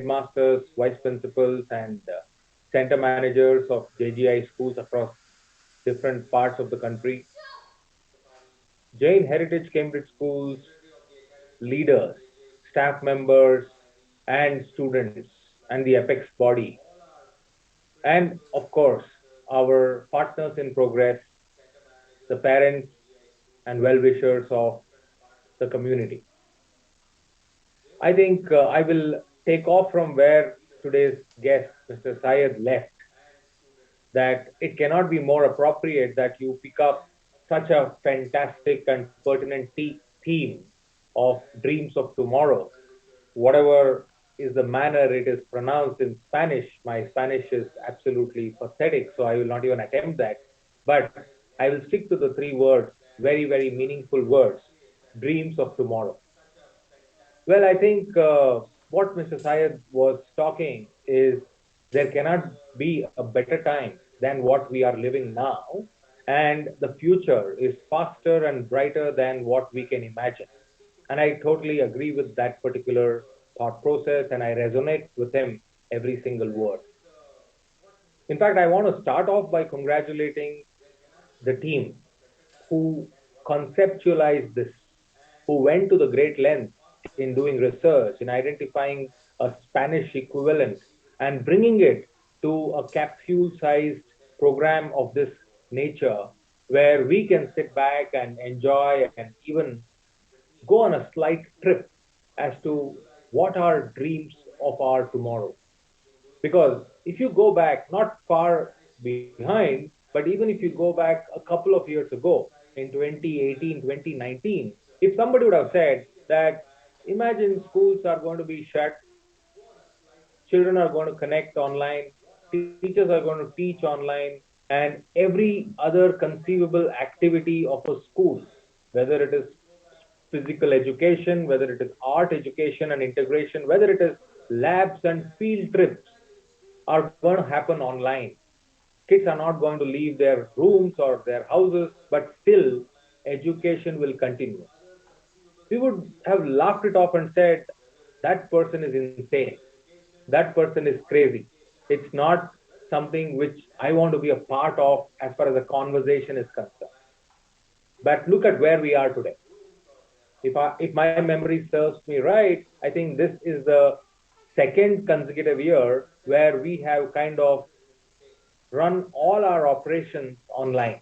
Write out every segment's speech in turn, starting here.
headmasters, vice principals, and center managers of JGI schools across different parts of the country, Jain Heritage Cambridge Schools leaders, staff members, and students, and the Apex body, and of course, our partners in progress, the parents and well wishers of the community. I think I will take off from where today's guest, Mr. Syed, left, that it cannot be more appropriate that you pick up such a fantastic and pertinent theme of dreams of tomorrow. Whatever is the manner it is pronounced in Spanish, my Spanish is absolutely pathetic, so I will not even attempt that. But I will stick to the three words, very, very meaningful words, dreams of tomorrow. Well, I think what Mr. Syed was talking is there cannot be a better time than what we are living now, and the future is faster and brighter than what we can imagine. And I totally agree with that particular thought process, and I resonate with him every single word. In fact, I want to start off by congratulating the team who conceptualized this, who went to the great lengths in doing research, in identifying a Spanish equivalent and bringing it to a capsule sized program of this nature where we can sit back and enjoy and even go on a slight trip as to what are dreams of our tomorrow. Because if you go back not far behind, but even if you go back a couple of years ago in 2018, 2019, if somebody would have said that imagine schools are going to be shut, children are going to connect online, teachers are going to teach online, and every other conceivable activity of a school, whether it is physical education, whether it is art education and integration, whether it is labs and field trips, are going to happen online. Kids are not going to leave their rooms or their houses, but still education will continue. We would have laughed it off and said, that person is insane. That person is crazy. It's not something which I want to be a part of as far as the conversation is concerned. But look at where we are today. If my memory serves me right, I think this is the second consecutive year where we have kind of run all our operations online.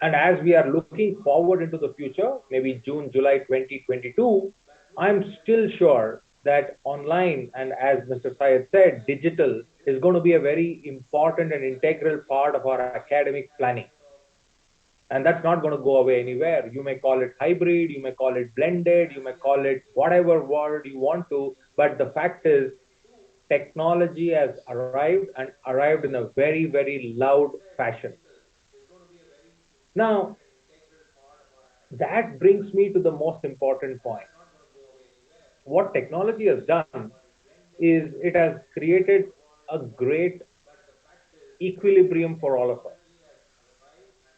And as we are looking forward into the future, maybe June, July 2022, I'm still sure that online and, as Mr. Syed said, digital is going to be a very important and integral part of our academic planning. And that's not going to go away anywhere. You may call it hybrid, you may call it blended, you may call it whatever word you want to, but the fact is, technology has arrived and arrived in a very, very loud fashion. Now, that brings me to the most important point. What technology has done is it has created a great equilibrium for all of us.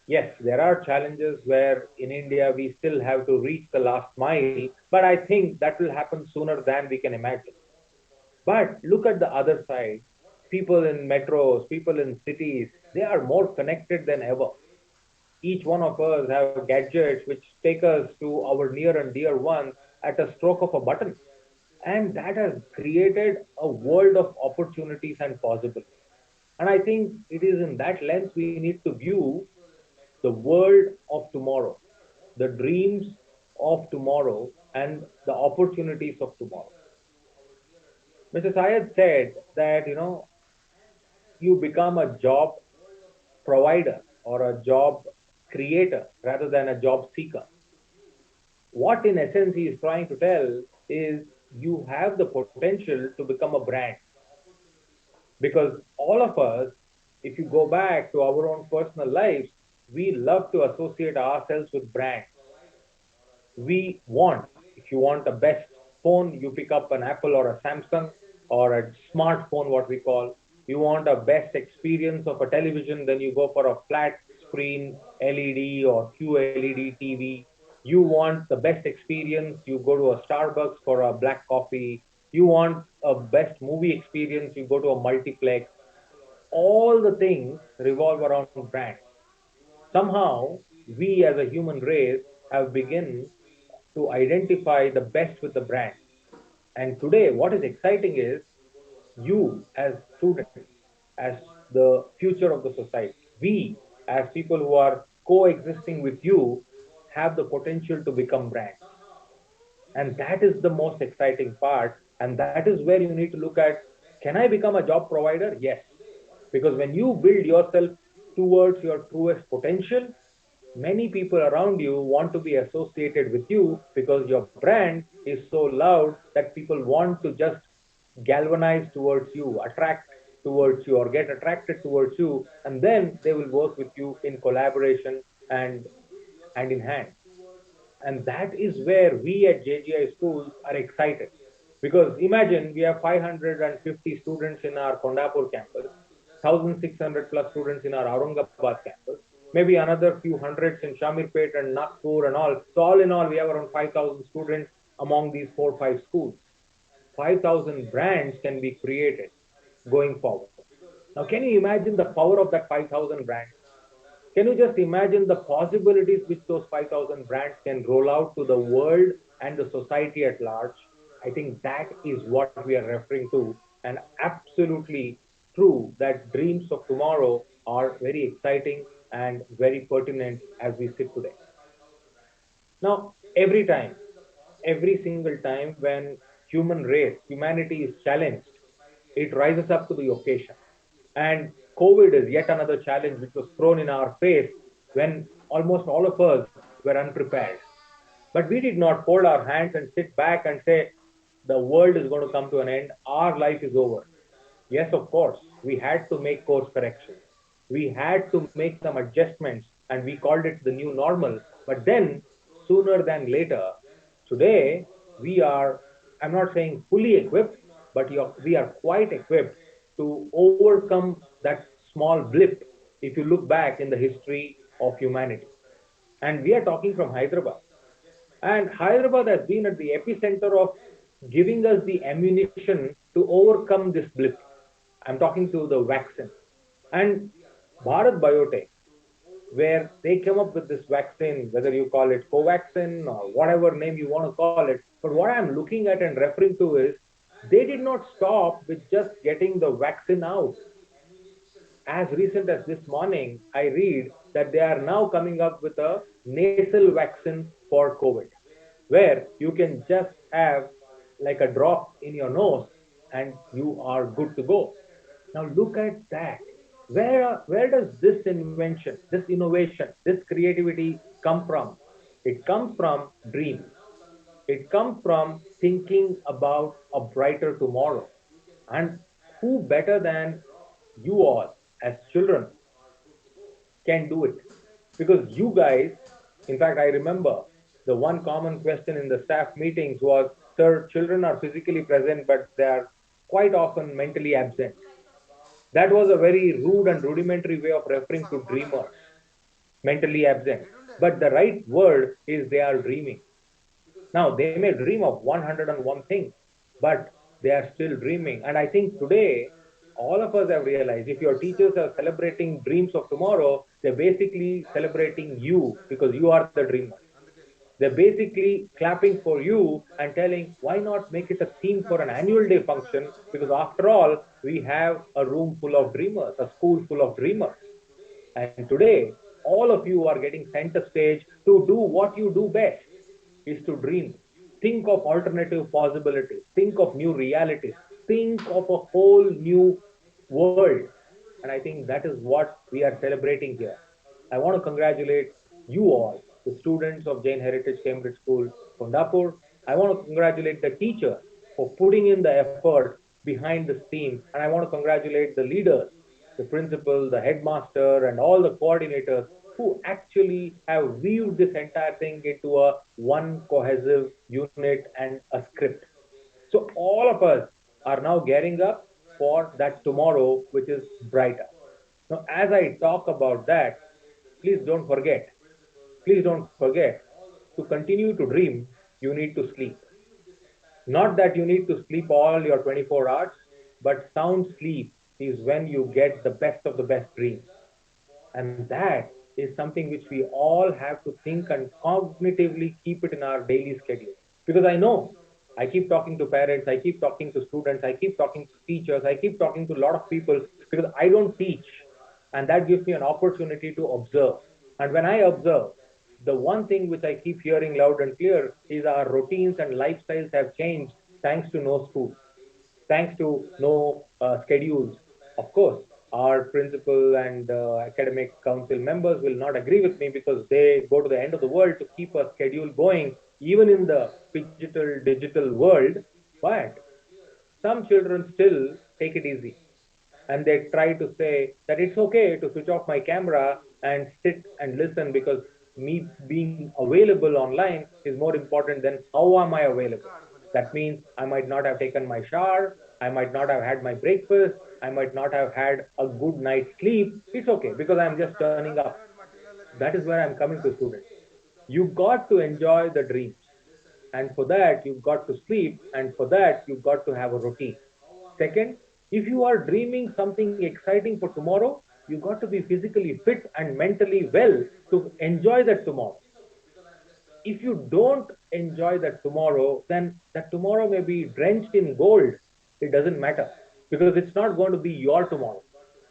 Yes, there are challenges where in India we still have to reach the last mile, but I think that will happen sooner than we can imagine. But look at the other side. People in metros, people in cities, they are more connected than ever. Each one of us have gadgets which take us to our near and dear ones at a stroke of a button. And that has created a world of opportunities and possibilities. And I think it is in that lens we need to view the world of tomorrow, the dreams of tomorrow, and the opportunities of tomorrow. Mr. Syed said that, you become a job provider or a job creator rather than a job seeker. What in essence he is trying to tell is you have the potential to become a brand, because all of us, if you go back to our own personal lives, we love to associate ourselves with brands. We want, if you want the best phone, you pick up an Apple or a Samsung or a smartphone, what we call. You want a best experience of a television, then you go for a flat screen LED or QLED TV. You want the best experience, you go to a Starbucks for a black coffee. You want a best movie experience, you go to a multiplex. All the things revolve around brands. Somehow, we as a human race have begun to identify the best with the brand. And today, what is exciting is you as students, as the future of the society, we as people who are coexisting with you have the potential to become brands. And that is the most exciting part. And that is where you need to look at, can I become a job provider? Yes. Because when you build yourself towards your truest potential, many people around you want to be associated with you because your brand is so loud that people want to just galvanize towards you, attract towards you, or get attracted towards you, and then they will work with you in collaboration and hand in hand. And that is where we at JGI schools are excited. Because imagine we have 550 students in our Kondapur campus, 1,600 plus students in our Aurangabad campus, maybe another few hundreds in Shamirpet and Nagpur and all. So all in all, we have around 5,000 students among these 4 5 schools. 5,000 brands can be created going forward. Now, can you imagine the power of that 5,000 brands? Can you just imagine the possibilities which those 5,000 brands can roll out to the world and the society at large? I think that is what we are referring to, and absolutely true that dreams of tomorrow are very exciting and very pertinent as we sit today. Now, every single time when humanity is challenged, it rises up to the occasion. And COVID is yet another challenge which was thrown in our face when almost all of us were unprepared. But we did not fold our hands and sit back and say, the world is going to come to an end, our life is over. Yes, of course, we had to make course corrections. We had to make some adjustments, and we called it the new normal. But then, sooner than later, today, we are, I'm not saying fully equipped, but we are quite equipped to overcome that small blip if you look back in the history of humanity. And we are talking from Hyderabad. And Hyderabad has been at the epicenter of giving us the ammunition to overcome this blip. I'm talking to the vaccine. And Bharat Biotech, where they came up with this vaccine, whether you call it Covaxin or whatever name you want to call it. But what I'm looking at and referring to is they did not stop with just getting the vaccine out. As recent as this morning, I read that they are now coming up with a nasal vaccine for COVID, where you can just have like a drop in your nose and you are good to go. Now look at that. Where does this invention, this innovation, this creativity come from? It comes from dreams. It comes from thinking about a brighter tomorrow. And who better than you all as children can do it? Because you guys, in fact, I remember the one common question in the staff meetings was, sir, children are physically present, but they are quite often mentally absent. That was a very rude and rudimentary way of referring to dreamers, mentally absent. But the right word is they are dreaming. Now, they may dream of 101 things, but they are still dreaming. And I think today, all of us have realized if your teachers are celebrating dreams of tomorrow, they're basically celebrating you because you are the dreamer. They're basically clapping for you and telling, why not make it a theme for an annual day function? Because after all, we have a room full of dreamers, a school full of dreamers. And today, all of you are getting center stage to do what you do best is to dream. Think of alternative possibilities. Think of new realities. Think of a whole new world. And I think that is what we are celebrating here. I want to congratulate you all, the students of Jain Heritage Cambridge School, Kondapur. I want to congratulate the teachers for putting in the effort behind this team. And I want to congratulate the leaders, the principal, the headmaster, and all the coordinators who actually have weaved this entire thing into a one cohesive unit and a script. So all of us are now gearing up for that tomorrow, which is brighter. Now, as I talk about that, please don't forget, please don't forget to continue to dream, you need to sleep. Not that you need to sleep all your 24 hours, but sound sleep is when you get the best of the best dreams. And that is something which we all have to think and cognitively keep it in our daily schedule. Because I know I keep talking to parents, I keep talking to students, I keep talking to teachers, I keep talking to a lot of people because I don't teach. And that gives me an opportunity to observe. And when I observe, the one thing which I keep hearing loud and clear is our routines and lifestyles have changed thanks to no school, thanks to no schedules. Of course, our principal and academic council members will not agree with me because they go to the end of the world to keep a schedule going, even in the digital world. But some children still take it easy and they try to say that it's okay to switch off my camera and sit and listen because me being available online is more important than how am I available. That means I might not have taken my shower, I might not have had my breakfast, I might not have had a good night's sleep. It's okay because I'm just turning up. That is where I'm coming to, students. You got to enjoy the dreams, and for that you've got to sleep, and for that you've got to have a routine. Second, if you are dreaming something exciting for tomorrow, you got to be physically fit and mentally well to enjoy that tomorrow. If you don't enjoy that tomorrow, then that tomorrow may be drenched in gold. It doesn't matter because it's not going to be your tomorrow.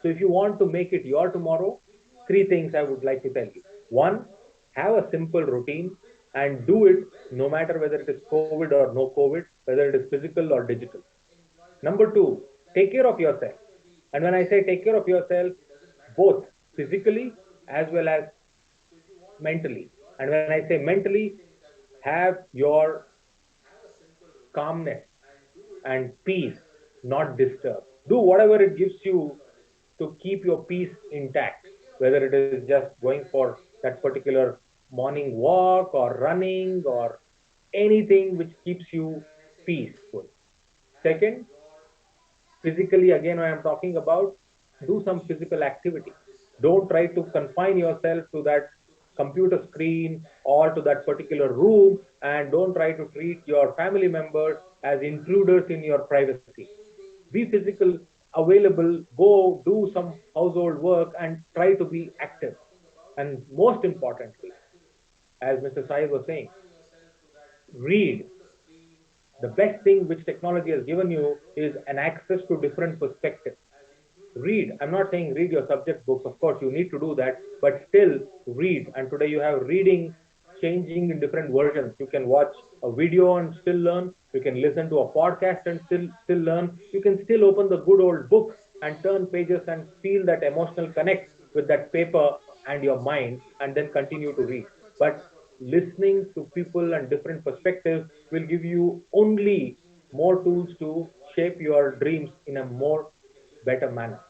So if you want to make it your tomorrow, three things I would like to tell you. One, have a simple routine and do it no matter whether it is COVID or no COVID, whether it is physical or digital. Number two, take care of yourself. And when I say take care of yourself, both physically as well as mentally. And when I say mentally, have your calmness and peace not disturbed. Do whatever it gives you to keep your peace intact, whether it is just going for that particular morning walk or running or anything which keeps you peaceful. Second, physically, again, when I'm talking about, do some physical activity. Don't try to confine yourself to that computer screen or to that particular room, and don't try to treat your family members as intruders in your privacy. Be physical, available, go do some household work and try to be active. And most importantly, as Mr. Sai was saying, read. The best thing which technology has given you is an access to different perspectives. Read. I'm not saying read your subject books. Of course, you need to do that, but still read. And today you have reading changing in different versions. You can watch a video and still learn. You can listen to a podcast and still learn. You can still open the good old book and turn pages and feel that emotional connect with that paper and your mind, and then continue to read. But listening to people and different perspectives will give you only more tools to shape your dreams in a more better manner.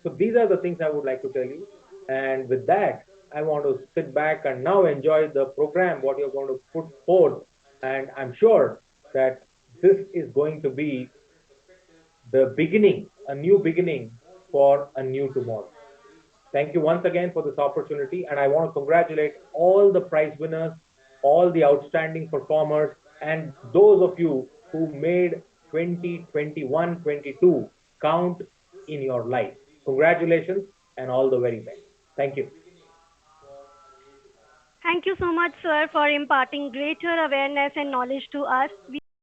So these are the things I would like to tell you. And with that, I want to sit back and now enjoy the program, what you're going to put forth. And I'm sure that this is going to be the beginning, a new beginning for a new tomorrow. Thank you once again for this opportunity, and I want to congratulate all the prize winners, all the outstanding performers, and those of you who made 2021-22 count in your life. Congratulations and all the very best. Thank you. Thank you so much, sir, for imparting greater awareness and knowledge to us. We